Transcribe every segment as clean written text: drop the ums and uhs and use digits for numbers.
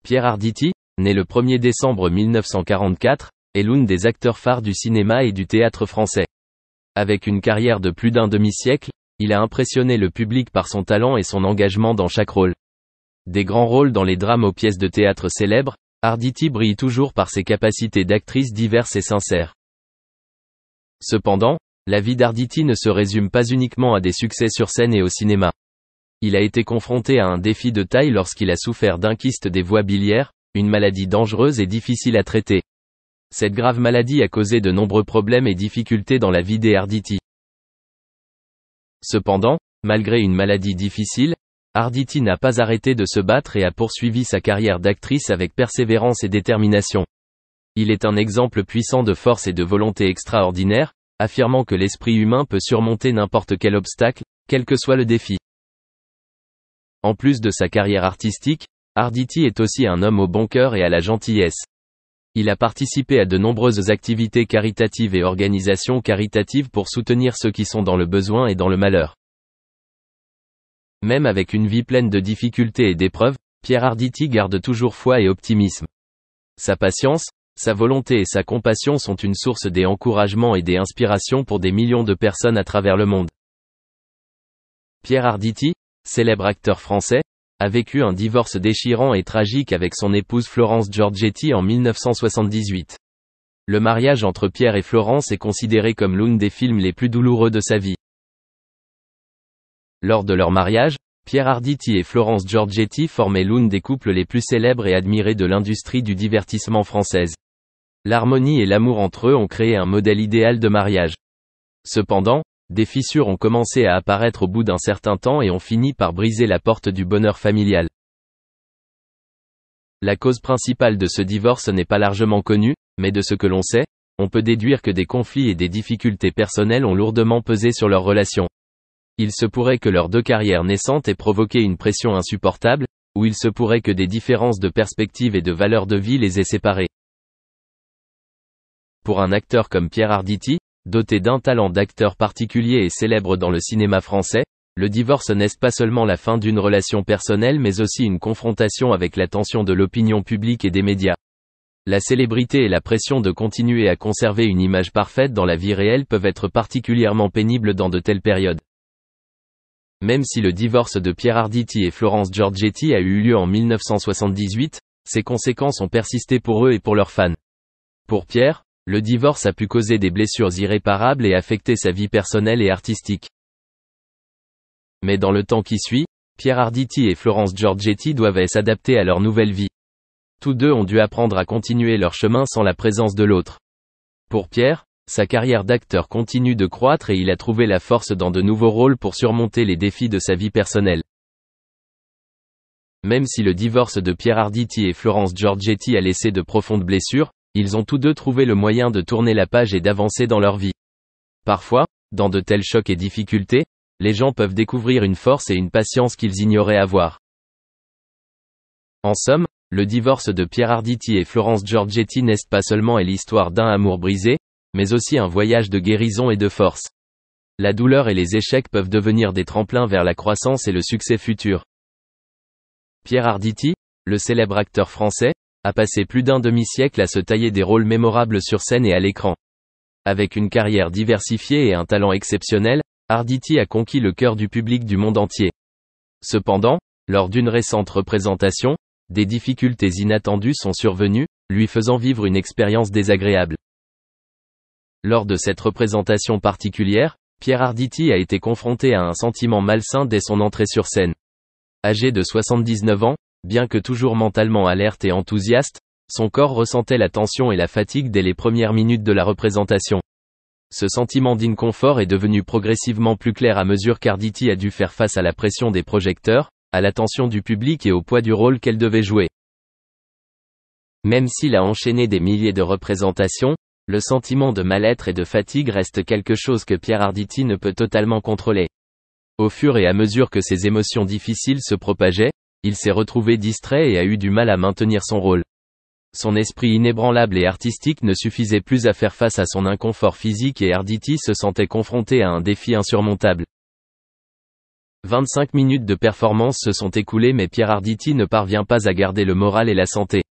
Pierre Arditi, né le 1er décembre 1944, est l'un des acteurs phares du cinéma et du théâtre français. Avec une carrière de plus d'un demi-siècle, il a impressionné le public par son talent et son engagement dans chaque rôle. Des grands rôles dans les drames aux pièces de théâtre célèbres, Arditi brille toujours par ses capacités d'actrice diverses et sincères. Cependant, la vie d'Arditi ne se résume pas uniquement à des succès sur scène et au cinéma. Il a été confronté à un défi de taille lorsqu'il a souffert d'un kyste des voies biliaires, une maladie dangereuse et difficile à traiter. Cette grave maladie a causé de nombreux problèmes et difficultés dans la vie d'Arditi. Cependant, malgré une maladie difficile, Arditi n'a pas arrêté de se battre et a poursuivi sa carrière d'actrice avec persévérance et détermination. Il est un exemple puissant de force et de volonté extraordinaire, affirmant que l'esprit humain peut surmonter n'importe quel obstacle, quel que soit le défi. En plus de sa carrière artistique, Arditi est aussi un homme au bon cœur et à la gentillesse. Il a participé à de nombreuses activités caritatives et organisations caritatives pour soutenir ceux qui sont dans le besoin et dans le malheur. Même avec une vie pleine de difficultés et d'épreuves, Pierre Arditi garde toujours foi et optimisme. Sa patience, sa volonté et sa compassion sont une source d'encouragement et d'inspiration pour des millions de personnes à travers le monde. Pierre Arditi, célèbre acteur français, a vécu un divorce déchirant et tragique avec son épouse Florence Giorgetti en 1978. Le mariage entre Pierre et Florence est considéré comme l'un des films les plus douloureux de sa vie. Lors de leur mariage, Pierre Arditi et Florence Giorgetti formaient l'un des couples les plus célèbres et admirés de l'industrie du divertissement française. L'harmonie et l'amour entre eux ont créé un modèle idéal de mariage. Cependant, des fissures ont commencé à apparaître au bout d'un certain temps et ont fini par briser la porte du bonheur familial. La cause principale de ce divorce n'est pas largement connue, mais de ce que l'on sait, on peut déduire que des conflits et des difficultés personnelles ont lourdement pesé sur leur relation. Il se pourrait que leurs deux carrières naissantes aient provoqué une pression insupportable, ou il se pourrait que des différences de perspective et de valeurs de vie les aient séparés. Pour un acteur comme Pierre Arditi, doté d'un talent d'acteur particulier et célèbre dans le cinéma français, le divorce n'est pas seulement la fin d'une relation personnelle mais aussi une confrontation avec l'attention de l'opinion publique et des médias. La célébrité et la pression de continuer à conserver une image parfaite dans la vie réelle peuvent être particulièrement pénibles dans de telles périodes. Même si le divorce de Pierre Arditi et Florence Giorgetti a eu lieu en 1978, ses conséquences ont persisté pour eux et pour leurs fans. Pour Pierre, le divorce a pu causer des blessures irréparables et affecter sa vie personnelle et artistique. Mais dans le temps qui suit, Pierre Arditi et Florence Giorgetti doivent s'adapter à leur nouvelle vie. Tous deux ont dû apprendre à continuer leur chemin sans la présence de l'autre. Pour Pierre, sa carrière d'acteur continue de croître et il a trouvé la force dans de nouveaux rôles pour surmonter les défis de sa vie personnelle. Même si le divorce de Pierre Arditi et Florence Giorgetti a laissé de profondes blessures, ils ont tous deux trouvé le moyen de tourner la page et d'avancer dans leur vie. Parfois, dans de tels chocs et difficultés, les gens peuvent découvrir une force et une patience qu'ils ignoraient avoir. En somme, le divorce de Pierre Arditi et Florence Giorgetti n'est pas seulement l'histoire d'un amour brisé, mais aussi un voyage de guérison et de force. La douleur et les échecs peuvent devenir des tremplins vers la croissance et le succès futur. Pierre Arditi, le célèbre acteur français, a passé plus d'un demi-siècle à se tailler des rôles mémorables sur scène et à l'écran. Avec une carrière diversifiée et un talent exceptionnel, Arditi a conquis le cœur du public du monde entier. Cependant, lors d'une récente représentation, des difficultés inattendues sont survenues, lui faisant vivre une expérience désagréable. Lors de cette représentation particulière, Pierre Arditi a été confronté à un sentiment malsain dès son entrée sur scène. Âgé de 79 ans, bien que toujours mentalement alerte et enthousiaste, son corps ressentait la tension et la fatigue dès les premières minutes de la représentation. Ce sentiment d'inconfort est devenu progressivement plus clair à mesure qu'Arditi a dû faire face à la pression des projecteurs, à l'attention du public et au poids du rôle qu'elle devait jouer. Même s'il a enchaîné des milliers de représentations, le sentiment de mal-être et de fatigue reste quelque chose que Pierre Arditi ne peut totalement contrôler. Au fur et à mesure que ces émotions difficiles se propageaient, il s'est retrouvé distrait et a eu du mal à maintenir son rôle. Son esprit inébranlable et artistique ne suffisait plus à faire face à son inconfort physique et Arditi se sentait confronté à un défi insurmontable. 25 minutes de performance se sont écoulées mais Pierre Arditi ne parvient pas à garder le moral et la santé.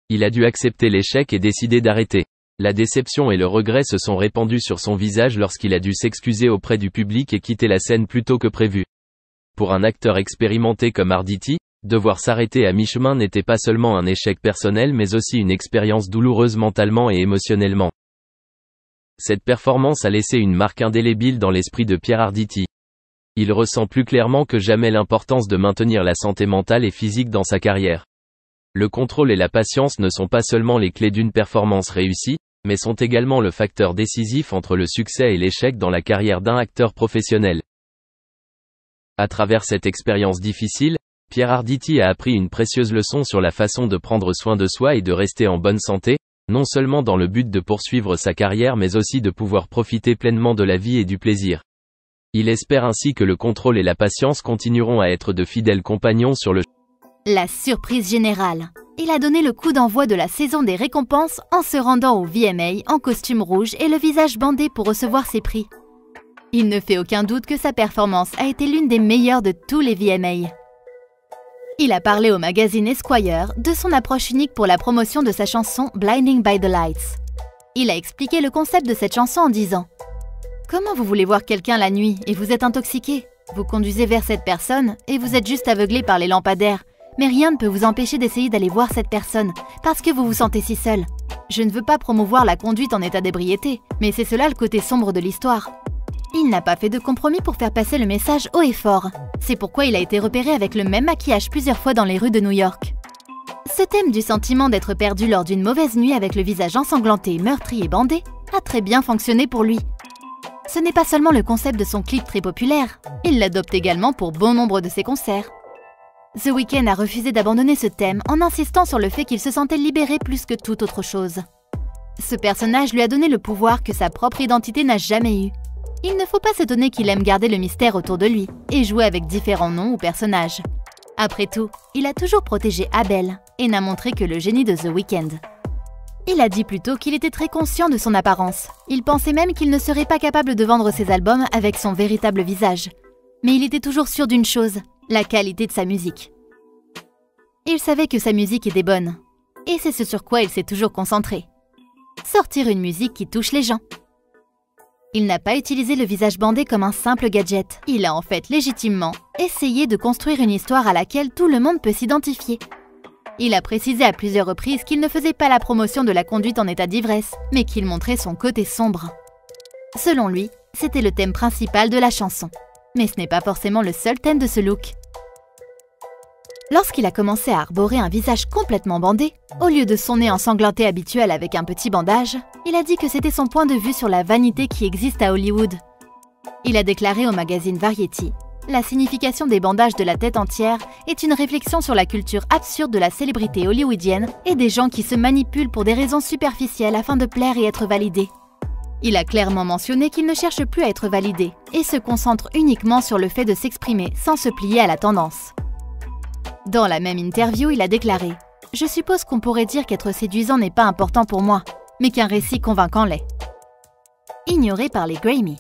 Il a dû accepter l'échec et décider d'arrêter. La déception et le regret se sont répandus sur son visage lorsqu'il a dû s'excuser auprès du public et quitter la scène plus tôt que prévu. Pour un acteur expérimenté comme Arditi, devoir s'arrêter à mi-chemin n'était pas seulement un échec personnel mais aussi une expérience douloureuse mentalement et émotionnellement. Cette performance a laissé une marque indélébile dans l'esprit de Pierre Arditi. Il ressent plus clairement que jamais l'importance de maintenir la santé mentale et physique dans sa carrière. Le contrôle et la patience ne sont pas seulement les clés d'une performance réussie, mais sont également le facteur décisif entre le succès et l'échec dans la carrière d'un acteur professionnel. À travers cette expérience difficile, Pierre Arditi a appris une précieuse leçon sur la façon de prendre soin de soi et de rester en bonne santé, non seulement dans le but de poursuivre sa carrière mais aussi de pouvoir profiter pleinement de la vie et du plaisir. Il espère ainsi que le contrôle et la patience continueront à être de fidèles compagnons sur le La surprise générale. Il a donné le coup d'envoi de la saison des récompenses en se rendant au VMA en costume rouge et le visage bandé pour recevoir ses prix. Il ne fait aucun doute que sa performance a été l'une des meilleures de tous les VMA. Il a parlé au magazine Esquire de son approche unique pour la promotion de sa chanson Blinding by the Lights. Il a expliqué le concept de cette chanson en disant « Comment vous voulez voir quelqu'un la nuit et vous êtes intoxiqué? Vous conduisez vers cette personne et vous êtes juste aveuglé par les lampadaires. Mais rien ne peut vous empêcher d'essayer d'aller voir cette personne, parce que vous vous sentez si seul. Je ne veux pas promouvoir la conduite en état d'ébriété, mais c'est cela le côté sombre de l'histoire. » Il n'a pas fait de compromis pour faire passer le message haut et fort. C'est pourquoi il a été repéré avec le même maquillage plusieurs fois dans les rues de New York. Ce thème du sentiment d'être perdu lors d'une mauvaise nuit avec le visage ensanglanté, meurtri et bandé a très bien fonctionné pour lui. Ce n'est pas seulement le concept de son clip très populaire, il l'adopte également pour bon nombre de ses concerts. The Weeknd a refusé d'abandonner ce thème en insistant sur le fait qu'il se sentait libéré plus que toute autre chose. Ce personnage lui a donné le pouvoir que sa propre identité n'a jamais eu. Il ne faut pas s'étonner qu'il aime garder le mystère autour de lui et jouer avec différents noms ou personnages. Après tout, il a toujours protégé Abel et n'a montré que le génie de The Weeknd. Il a dit plus tôt qu'il était très conscient de son apparence. Il pensait même qu'il ne serait pas capable de vendre ses albums avec son véritable visage. Mais il était toujours sûr d'une chose, la qualité de sa musique. Il savait que sa musique était bonne. Et c'est ce sur quoi il s'est toujours concentré. Sortir une musique qui touche les gens. Il n'a pas utilisé le visage bandé comme un simple gadget. Il a en fait légitimement essayé de construire une histoire à laquelle tout le monde peut s'identifier. Il a précisé à plusieurs reprises qu'il ne faisait pas la promotion de la conduite en état d'ivresse, mais qu'il montrait son côté sombre. Selon lui, c'était le thème principal de la chanson. Mais ce n'est pas forcément le seul thème de ce look. Lorsqu'il a commencé à arborer un visage complètement bandé, au lieu de son nez ensanglanté habituel avec un petit bandage, il a dit que c'était son point de vue sur la vanité qui existe à Hollywood. Il a déclaré au magazine Variety « La signification des bandages de la tête entière est une réflexion sur la culture absurde de la célébrité hollywoodienne et des gens qui se manipulent pour des raisons superficielles afin de plaire et être validés. » Il a clairement mentionné qu'il ne cherche plus à être validé et se concentre uniquement sur le fait de s'exprimer sans se plier à la tendance. Dans la même interview, il a déclaré « Je suppose qu'on pourrait dire qu'être séduisant n'est pas important pour moi, mais qu'un récit convaincant l'est. » Ignoré par les Grammy.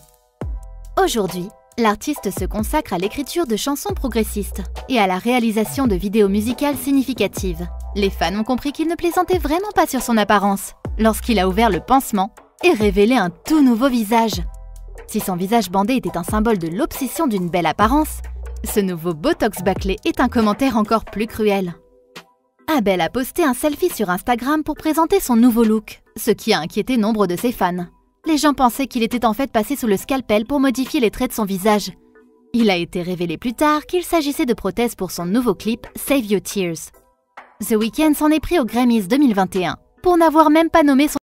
Aujourd'hui, l'artiste se consacre à l'écriture de chansons progressistes et à la réalisation de vidéos musicales significatives. Les fans ont compris qu'il ne plaisantait vraiment pas sur son apparence lorsqu'il a ouvert le pansement et révélé un tout nouveau visage. Si son visage bandé était un symbole de l'obsession d'une belle apparence, ce nouveau Botox bâclé est un commentaire encore plus cruel. Abel a posté un selfie sur Instagram pour présenter son nouveau look, ce qui a inquiété nombre de ses fans. Les gens pensaient qu'il était en fait passé sous le scalpel pour modifier les traits de son visage. Il a été révélé plus tard qu'il s'agissait de prothèses pour son nouveau clip Save Your Tears. The Weeknd s'en est pris aux Grammys 2021 pour n'avoir même pas nommé son